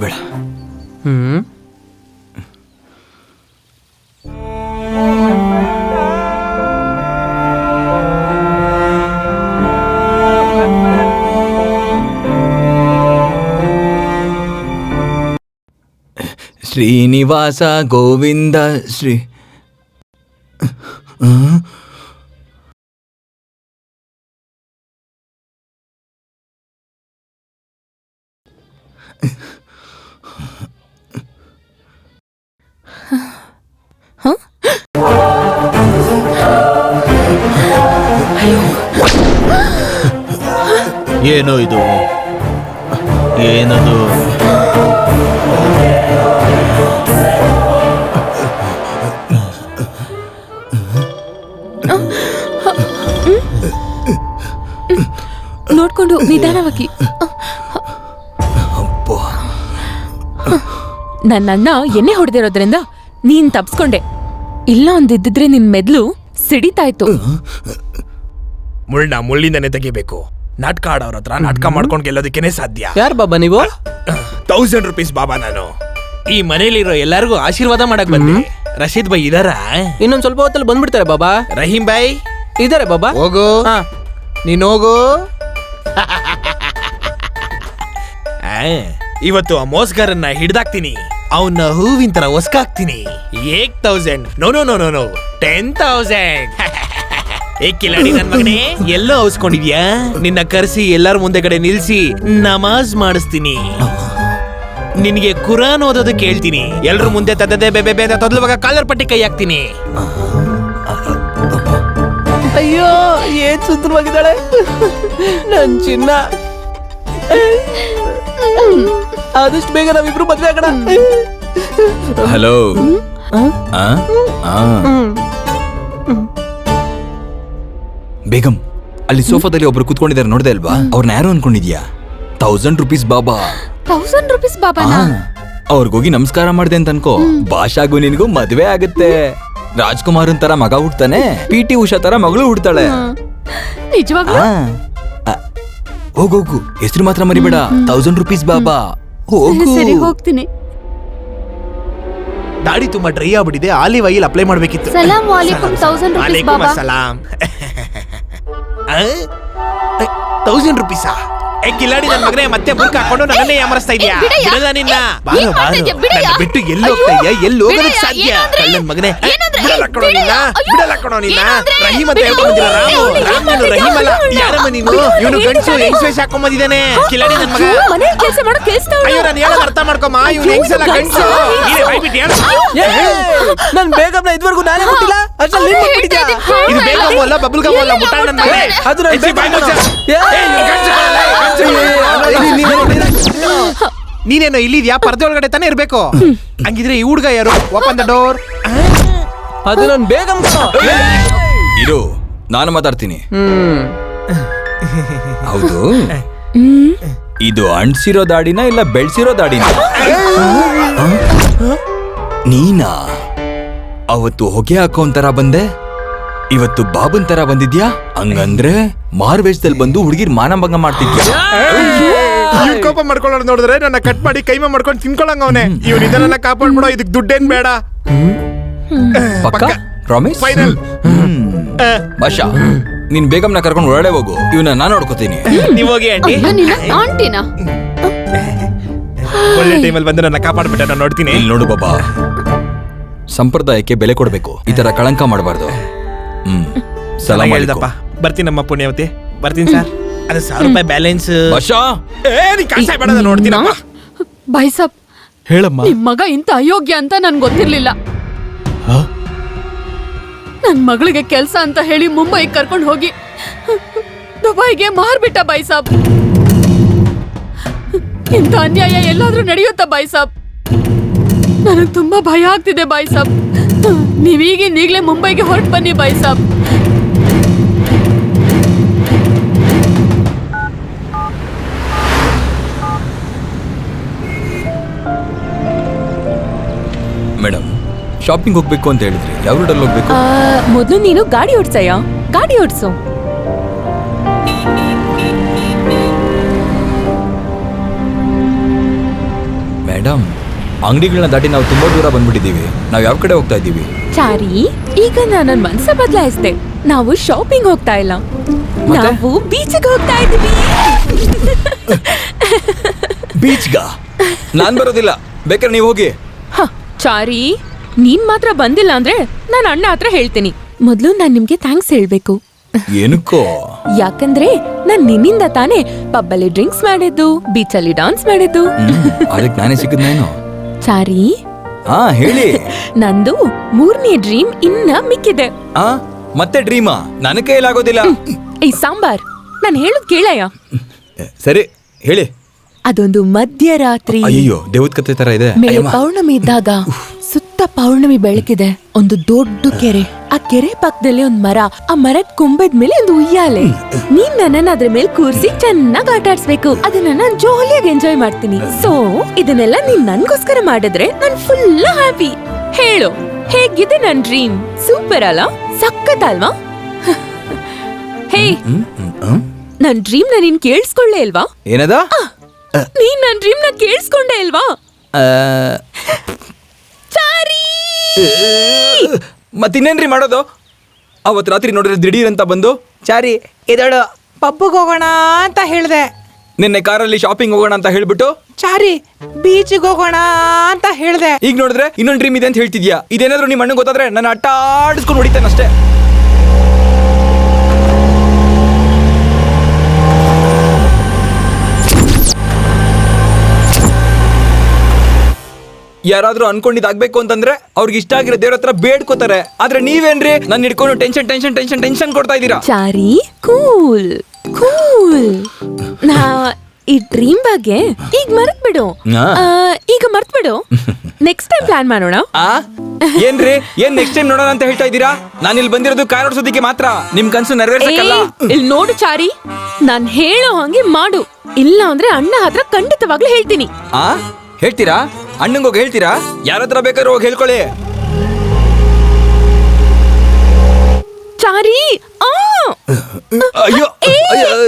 ಬೇಡ. ಶ್ರೀನಿವಾಸ ಗೋವಿಂದ ಶ್ರೀ ಏನೋ ಇದು, ಏನದು? ನೋಡ್ಕೊಂಡು ನಿಧಾನವಾಗಿ. ನನ್ನಣ್ಣ ಎಣ್ಣೆ ಹೊಡೆದಿರೋದ್ರಿಂದ ನೀನ್ ತಪ್ಸ್ಕೊಂಡೆ. ಇಲ್ಲ ಒಂದಿದ್ದಿದ್ರೆ ನಿನ್ ಮೆದ್ಲು ಸಿಡಿತಾ ಇತ್ತು. ಮುಳ್ಳಿಂದನೇ ತೆಗಿಬೇಕು. ನಾಟಕ ಆಡೋರ ಹತ್ರ ನಾಟಕ ಮಾಡ್ಕೊಂಡು ಗೆಲ್ಲೋದಕ್ಕೇನೆ ಸಾಧ್ಯ. ಯಾರು ಬಾಬಾ ನೀವು? 1000 ರೂಪೀಸ್ ಬಾಬಾ. ನಾನು ಈ ಮನೇಲಿರೋ ಎಲ್ಲರಿಗೂ ಆಶೀರ್ವಾದ ಮಾಡಕ್ ಬಂದೆ. ರಶೀದ್ ಭಾಯ್ ಇದಾರ? ಇನ್ನೊಂದ್ ಸ್ವಲ್ಪ ಹೊತ್ತಲ್ಲಿ ಬಂದ್ಬಿಡ್ತಾರೆ ಬಾಬಾ. ರಹೀಂ ಭಾಯ್ ಇದಾರೆ ಬಾಬಾ. ಹೋಗು, ನೀನ್ ಹೋಗು. ಇವತ್ತು ಆ ಮೋಸ್ಗಾರನ್ನ ಹಿಡ್ದಾಕ್ತೀನಿ. ಅವನ್ನ ಹೂವಿನ ತರ ಒಸ್ಕಾಕ್ತೀನಿ. 1000 no no no no no 10,000. ಏ ಕಿಲಾಡಿ ನನ್ ಮಗನೇ, ಎಲ್ಲೋ ಔಸ್ಕೊಂಡಿದ್ಯಾ? ನಿನ್ನ ಕರೆಸಿ ಎಲ್ಲರ ಮುಂದೆ ಕಡೆ ನಿಲ್ಸಿ ನಮಾಜ್ ಮಾಡಿಸ್ತೀನಿ. ನಿನ್ಗೆ ಕುರಾನ್ ಓದೋದಕ್ಕೆ ಹೇಳ್ತೀನಿ. ಎಲ್ರ ಮುಂದೆ ತದ್ದದೆ ಬೇಬೆ ಬೇದ ತೊದಲುವಾಗ ಕಾಲರ್ ಪಟ್ಟಿ ಕೈ ಹಾಕ್ತೀನಿ. ಅಯ್ಯೋ, ಏನ್ ಸುಂದರವಾಗಿದ್ದಾಳೆ ನನ್ ಚಿನ್ನ. ಆದಷ್ಟು ಬೇಗ ನಾವಿಬ್ರು ಮದ್ವೆ ಆಗೋಣ. ಹಲೋ. ಬೇಗಂ, ಅಲ್ಲಿ ಸೋಫಾದಲ್ಲಿ ಒಬ್ರು ಕೂತ್ಕೊಂಡಿದ್ದಾರೆ, ನೋಡ್ದೆ ಅಲ್ವಾ? ಅವ್ರನ್ನ ಯಾರು ಅನ್ಕೊಂಡಿದ್ಯಾ? 1000 ರೂಪೀಸ್ ಬಾಬಾ. 1000 ರೂಪೀಸ್ ಬಾಬಾನಾ? ಅವ್ರಿಗೋಗಿ ನಮಸ್ಕಾರ ಮಾಡ್ದೆ ಅಂತ ಅನ್ಕೋ. ಭಾಷಾಗೂ ನಿನ್ಗೂ ಮದ್ವೆ ಆಗುತ್ತೆ. ರಾಜ್ಕುಮಾರನ್ ತರ ಮಗ ಹುಡ್ತಾನೆ, PT ಉಷಾ ತರ ಮಗಳು ಹುಡ್ತಾಳೆ. ನಿಜವಾಗ್ಲೂ? ಹೋಗೋಗು, ಹೆಸರು ಮಾತ್ರ ಮರಿಬೇಡ. 1000 ರೂಪೀಸ್ ಬಾಬಾ. ಹೋಗು. ಸರಿ, ಹೋಗ್ತೀನಿ. ದಾಡಿ ತುಂಬಾ ಡ್ರೈ ಆಗ್ಬಿಟ್ಟಿದೆ. ಆಲಿವ್ ಆಯಿಲ್ ಅಪ್ಲೈ ಮಾಡ್ಬೇಕಿತ್ತು. ಸಲಾಂ ವಾಲೇಕುಂ. 1000 ರೂಪೀಸ್ ಬಾಬಾ. ಸಲಾಂ. 1000 ರೂಪೀಸಾ? ಕಿಲಾಡಿ ನನ್ ಮಗನೇ, ಮತ್ತೆ ಬುರ್ಕ ಹಾಕೊಂಡು ನನ್ನನ್ನೇ ಯಾಮರಿಸ್ತಾ ಇದೀಯಾ? ಬಿಡಲ್ಲ ನಿನ್ನ. ಬಾರೋ ಬಾರೋ, ನನ್ನ ಬಿಟ್ಟು ಎಲ್ಲಿ ಹೋಗ್ತಾ ಇದೀಯಾ? ಎಲ್ಲಿ ಹೋಗೋದಕ್ಕೆ ಸಾಧ್ಯ? ಕಳ್ಳನ್ ಮಗನೇ, ಬಿಡಲ್ಲ ಕಣೋ ನಿನ್ನ, ಬಿಡಲ್ಲ ಕಣೋ ನಿನ್ನ. ರಹೀಮ್ ಅಂತ ಹೇಳ್ಕೊಂಡಿದ್ದೀರ? ರಾಮ್ ನೀನು ರಹೀಮ್ ಅಲ್ಲ. ಯಾರಮ್ಮ ನೀನು? ಇವನು ಗಂಡಸು ಹೆಂಗ್ಸ್ ವೇಷ ಹಾಕೊಂಬಂದಿದ್ದಾನೆ. ಕಿಲಾಡಿ ನನ್ ಮಗ. ಅಯ್ಯೋ, ನಾನು ಹೇಳೋದು ಅರ್ಥ ಮಾಡ್ಕೊಮ್ಮ. ಇವನು ಹೆಂಗ್ಸಲ್ಲ, ಗಂಡಸು. ನೀನೇ ಬಾಯ್ಬಿಟ್ಟು ಹೇಳು. ನನ್ ಬೇಗಂನ ಇದುವರೆಗೂ ನಾನೇ ಮುಟ್ಟಿಲ್ಲ. ಅಷ್ಟಲ್ಲಿ ನೀನ್ ಮುಟ್ಬಿಟ್ಟಿದ್ಯಾ? ಇದು ಬೇಗಮ್ ಅಲ್ಲ, ಬಬಲ್ ಗಮ್ ಅಲ್ಲ, ಮುಟ್ಟಾಳ ನನ್ ಮಗನೇ. ಅದು ನನ್ ನೀನೇನೋ ಇಲ್ಲಿದ್ಯಾ? ಪರ್ದೆ ಒಳಗಡೆ ತಾನೇ ಇರ್ಬೇಕು. ಹಂಗಿದ್ರೆ ಈ ಹುಡ್ಗ ಯಾರು? Open the door. ಅದು ನನ್ ಬೇಗಂ. ಇರು, ನಾನು ಮಾತಾಡ್ತೀನಿ. ಹೌದು, ಇದು ಅಂಟಿಸಿರೋ ದಾಡಿನ ಇಲ್ಲ ಬೆಳ್ಸಿರೋ ದಾಡಿನ? ನೀನಾ ಅವತ್ತು ಹೊಗೆ ಹಾಕೋನ್ ತರ ಬಂದೆ, ಇವತ್ತು ಬಾಬನ್ ತರ ಬಂದಿದ್ಯಾ? ಹಂಗಂದ್ರೆ ಮಾರ್ವೇಷದಲ್ಲಿ ಬಂದು ಹುಡುಗಿರ್ ಮಾನಭಂಗ ಮಾಡ್ತಿದ್ಯಾ? ಇವ್ನ್ ಕೋಪ ಮಾಡ್ಕೊಳ್ಳೋದು ನೋಡಿದ್ರೆ ನನ್ನ ಕಟ್ ಮಾಡಿ ಕೈಮಾ ಮಾಡ್ಕೊಂಡು ತಿನ್ಕೊಳ್ಳಂಗ ಅವನೇ. ಇವ್ನ ಇದನ್ನೆಲ್ಲ ಕಾಪಾಡ್ಬಿಡೋ. ಇದಕ್ ದುಡ್ಡೇನ್ ಬೇಡ. ಪಕ್ಕ ಪ್ರಾಮಿಸ್? ಫೈನಲ್. ಭಾಷಾ, ನೀನ್ ಬೇಗಂನ ಕರ್ಕೊಂಡು ಹೊರಡೆ ಹೋಗು. ಇವನ್ನ ನಾನು ನೋಡ್ಕೋತೀನಿ. ನೀವ್ ಹೋಗಿ ಆಂಟಿ. ಆಂಟಿನಾ? ಒಳ್ಳೆ ಟೈಮಲ್ಲಿ ಬಂದು ನನ್ನ ಕಾಪಾಡ್ಬಿಟ್ಟ. ನಾನು ನೋಡ್ತೀನಿ. ಇಲ್ಲಿ ನೋಡು ಬಾಬಾ, ಸಂಪ್ರದಾಯಕ್ಕೆ ಬೆಲೆ ಕೊಡ್ಬೇಕು. ಈ ತರ ಕಳಂಕ ಮಾಡಬಾರ್ದು. ಸಲಾಮ್ ಹೇಳಿದಪ್ಪ. ಬರ್ತೀನಿ ನಮ್ಮ ಪುಣ್ಯವತಿ. ಬರ್ತೀನಿ ಸರ್. ಅದು 1000 ರೂಪಾಯಿ ಬ್ಯಾಲೆನ್ಸ್. ಭಾಷಾ, ನೀ ಕಾಸ ಬೇಡ, ನೋಡ್ತೀನಪ್ಪ. ಬಾಯ್ ಸಾಬ್, ಹೇಳಮ್ಮ. ನಿಮ್ ಮಗ ಇಂತ ಅಯೋಗ್ಯ ಅಂತ ನನ್ ಗೊತ್ತಿರ್ಲಿಲ್ಲ. ನನ್ ಮಗಳಿಗೆ ಕೆಲ್ಸ ಅಂತ ಹೇಳಿ ಮುಂಬೈಗೆ ಕರ್ಕೊಂಡು ಹೋಗಿ ದುಬೈಗೆ ಮಾರ್ಬಿಟ್ಟ ಬಾಯ್ ಸಾಬ್. ಇಂಥ ಅನ್ಯಾಯ ಎಲ್ಲಾದ್ರೂ ನಡೆಯುತ್ತಾ ಬಾಯ್ ಸಾಬ್? ನನಗ್ ತುಂಬಾ ಭಯ ಆಗ್ತಿದೆ ಬಾಯ್ ಸಾಬ್. ನೀವೀಗಲೇ ಮುಂಬೈಗೆ ಹೊರಟು ಬನ್ನಿ ಬಾಯ್ ಸಾಬ್. ಮೇಡಮ್, ಶಾಪಿಂಗ್ ಹೋಗ್ಬೇಕು ಅಂತ ಹೇಳಿದ್ರಿ, ಯಾವ ರೋಡಲ್ಲಿ ಹೋಗ್ಬೇಕು? ಮೊದಲು ನೀನು ಗಾಡಿ ಓಡ್ಸಯ್ಯ, ಗಾಡಿ ಓಡ್ಸು. ಮೇಡಮ್, ಅಂಗಡಿಗಳನ್ನ ದಾಟಿ ನಾವು ತುಂಬಾ ದೂರ ಬಂದ್ಬಿಟ್ಟಿದೀವಿ. ನಾವು ಯಾವ ಕಡೆ ಹೋಗ್ತಾ ಇದ್ದೀವಿ? ಚಾರಿ, ಈಗ ನಾನು ನನ್ನ ಮನಸ್ಸ ಬದಲಾಯಿಸ್ದೆ. ನಾವು ಶಾಪಿಂಗ್ ಹೋಗ್ತಾ ಇಲ್ಲ, ಮತ್ತೆ? ನಾವು ಬೀಚಿಗೆ ಹೋಗ್ತಾ ಇದ್ದೀವಿ. ಬೀಚ್ಗ ನಾನ್ ಬರೋದಿಲ್ಲ, ಬೇಕಾದ್ರೆ ನೀವು ಹೋಗಿ. ಹ, ಚಾರಿ, ನೀನ್ ಮಾತ್ರ ಬಂದಿಲ್ಲ ಅಂದ್ರೆ ನಾನು ಅಣ್ಣ ಹತ್ರ ಹೇಳ್ತೀನಿ. ಮೊದ್ಲು ನಾನ್ ನಿಮ್ಗೆ ಥ್ಯಾಂಕ್ಸ್ ಹೇಳ್ಬೇಕು. ಏನಕ್ಕೋ? ಯಾಕಂದ್ರೆ ನಾನ್ ನಿನ್ನಿಂದ ತಾನೇ ಪಬ್ಬಲ್ಲಿ ಡ್ರಿಂಕ್ಸ್ ಮಾಡಿದ್ದು, ಬೀಚಲ್ಲಿ ಡಾನ್ಸ್ ಮಾಡಿದ್ದು. ಅದಕ್ಕೆ ನಾನೇ ಸಿಕ್ಕದ್ನೇನು? ಚಾರಿ, ಹಾ ಹೇಳಿ. ನಂದು 3ನೇ ಡ್ರೀಮ್ ಇನ್ನ ಮಿಕ್ಕಿದೆ. ಆ ಮತ್ತೆ ಡ್ರೀಮಾ? ನನ್ನ ಕೈಲಾಗೋದಿಲ್ಲ. ಈ ಸಾಂಬಾರ್, ನಾನು ಹೇಳುದ್ ಕೇಳಯ್ಯ. ಸರಿ ಹೇಳಿ. ಅದೊಂದು ಮಧ್ಯರಾತ್ರಿ ಅಯ್ಯೋ, ದೇವದ ಕತೆ ತರ ಇದೆ. ಮೇಲೆ ಅಯ್ಯಮ್ಮ. ಪೌರ್ಣಮಿ ಇದ್ದಾಗ ಸುತ್ತ ಪೌರ್ಣಮಿ ಬೆಳಕಿದೆ. ಒಂದು ದೊಡ್ಡ ಕೆರೆ, ಆ ಕೆರೆ ಪಕ್ಕದಲ್ಲಿ ಒಂದ್ ಮರ, ಆ ಮರದ ಕೊಂಬದ ಮೇಲೆ ಒಂದು ಉಯ್ಯಾಲೆ. ನೀನ್ ನನ್ನನ್ನ ಅದ್ರ ಮೇಲೆ ಕೂರ್ಸಿ ಚೆನ್ನಾಗಿ ಆಟ ಆಡ್ಸ್ಬೇಕು. ಅದನ್ನ ನಾನ್ ಜಾಲಿಯಾಗಿ ಎಂಜಾಯ್ ಮಾಡ್ತೀನಿ. ಸೊ ಇದನ್ನೆಲ್ಲ ನೀನ್ ನನ್ಗೋಸ್ಕರ ಮಾಡಿದ್ರೆ ನಾನ್ ಫುಲ್ ಹ್ಯಾಪಿ. ಹೇಳು, ಹೇಗಿದೆ ನನ್ ಡ್ರೀಮ್? ಸೂಪರ್ ಅಲ್ಲ? ಸಖತ್ ಅಲ್ವಾ? ಹೇ, ನನ್ ಡ್ರೀಮ್ ನ ನೀನ್ ಕೇಳಿಸ್ಕೊಳ್ಳೇ ಇಲ್ವಾ? ಏನದ? ನೀನ್ ನನ್ ಡ್ರೀಮ್ ನ ಕೇಳಿಸ್ಕೊಂಡೆ ಇಲ್ವಾ? ಚಾರಿ, ಮತ್ತಿನ್ನೇನ್ರಿ ಮಾಡೋದು? ಅವತ್ ರಾತ್ರಿ ನೋಡಿದ್ರೆ ದಿಢೀರ್ ಅಂತ ಬಂದು, ಚಾರಿ ಇದಳು ಪಬ್ಬಿಗೆ ಹೋಗೋಣ ಅಂತ ಹೇಳ್ದೆ. ನಿನ್ನೆ ಕಾರಲ್ಲಿ ಶಾಪಿಂಗ್ ಹೋಗೋಣ ಅಂತ ಹೇಳ್ಬಿಟ್ಟು, ಚಾರಿ ಬೀಚಿಗೆ ಹೋಗೋಣ ಅಂತ ಹೇಳ್ದೆ. ಈಗ ನೋಡಿದ್ರೆ ಇನ್ನೊಂದು ಡ್ರೀಮ್ ಇದೆ ಅಂತ ಹೇಳ್ತಿದ್ಯಾ. ಇದೇನಾದ್ರೂ ನಿಮ್ಮ ಅಣ್ಣಂಗೆ ಗೊತ್ತಾದ್ರೆ ನಾನು ಅಟ್ಟ ಆಡಿಸ್ಕೊಂಡು ಹೊಡಿತೇನೆ ಅಷ್ಟೇ. ಯಾರಾದ್ರೂ ಅನ್ಕೊಂಡಿದ್ದಾಗ್ಬೇಕು ಅಂತಂದ್ರೆ ಅವ್ರಿಗೆ ಇಷ್ಟ ಆಗಿರೋ ದೇವ್ರ ಹತ್ರ ಬೇಡ್ಕೋತಾರೆ. ಆದ್ರೆ ನೀವೇನ್ರಿ ನನ್ನ ಹಿಡ್ಕೊಂಡು ಟೆನ್ಷನ್ ಟೆನ್ಷನ್ ಟೆನ್ಷನ್ ಟೆನ್ಷನ್ ಕೊಡ್ತಾ ಇದ್ದೀರಾ. Chari, cool cool. ನಾ ಈ ಡ್ರೀಮ್ ಬಗ್ಗೆ ಈಗ ಮರ್ತ್ ಬಿಡು. ಈಗ ಮರ್ತ್ ಬಿಡು. ನೆಕ್ಸ್ಟ್ ಟೈಮ್ ಪ್ಲಾನ್ ಮಾಡೋಣ. ಏನ್ರಿ, ಏನ್ ನೆಕ್ಸ್ಟ್ ಟೈಮ್ ನೋಡೋಣ ಅಂತ ಹೇಳ್ತಾ ಇದ್ದೀರಾ? ನಾನು ಇಲ್ಲಿ ಬಂದಿರೋದು ಕಾರ್ ಓಡಿಸೋದಕ್ಕೆ ಮಾತ್ರ, ನಿಮ್ ಕನ್ಸು ನೆರವೇರ್ಸಕ್ಕಲ್ಲ. ಇಲ್ಲಿ ನೋಡು ಚಾರಿ, ನಾನ್ ಹೇಳೋ ಹಂಗೆ ಮಾಡು. ಇಲ್ಲ ಅಂದ್ರೆ ಅಣ್ಣ ಹತ್ರ ಖಂಡಿತವಾಗ್ಲೂ ಹೇಳ್ತೀನಿ. ಹೇಳ್ತೀರಾ? ಅಣ್ಣಂಗೋಗಿ ಹೇಳ್ತೀರಾ? ಯಾರ ಹತ್ರ ಬೇಕಾದ್ರೂ ಹೋಗಿ ಹೇಳ್ಕೊಳ್ಳಿ. ಚಾರಿ, ಅಯ್ಯೋ, ಅಣ್ಣ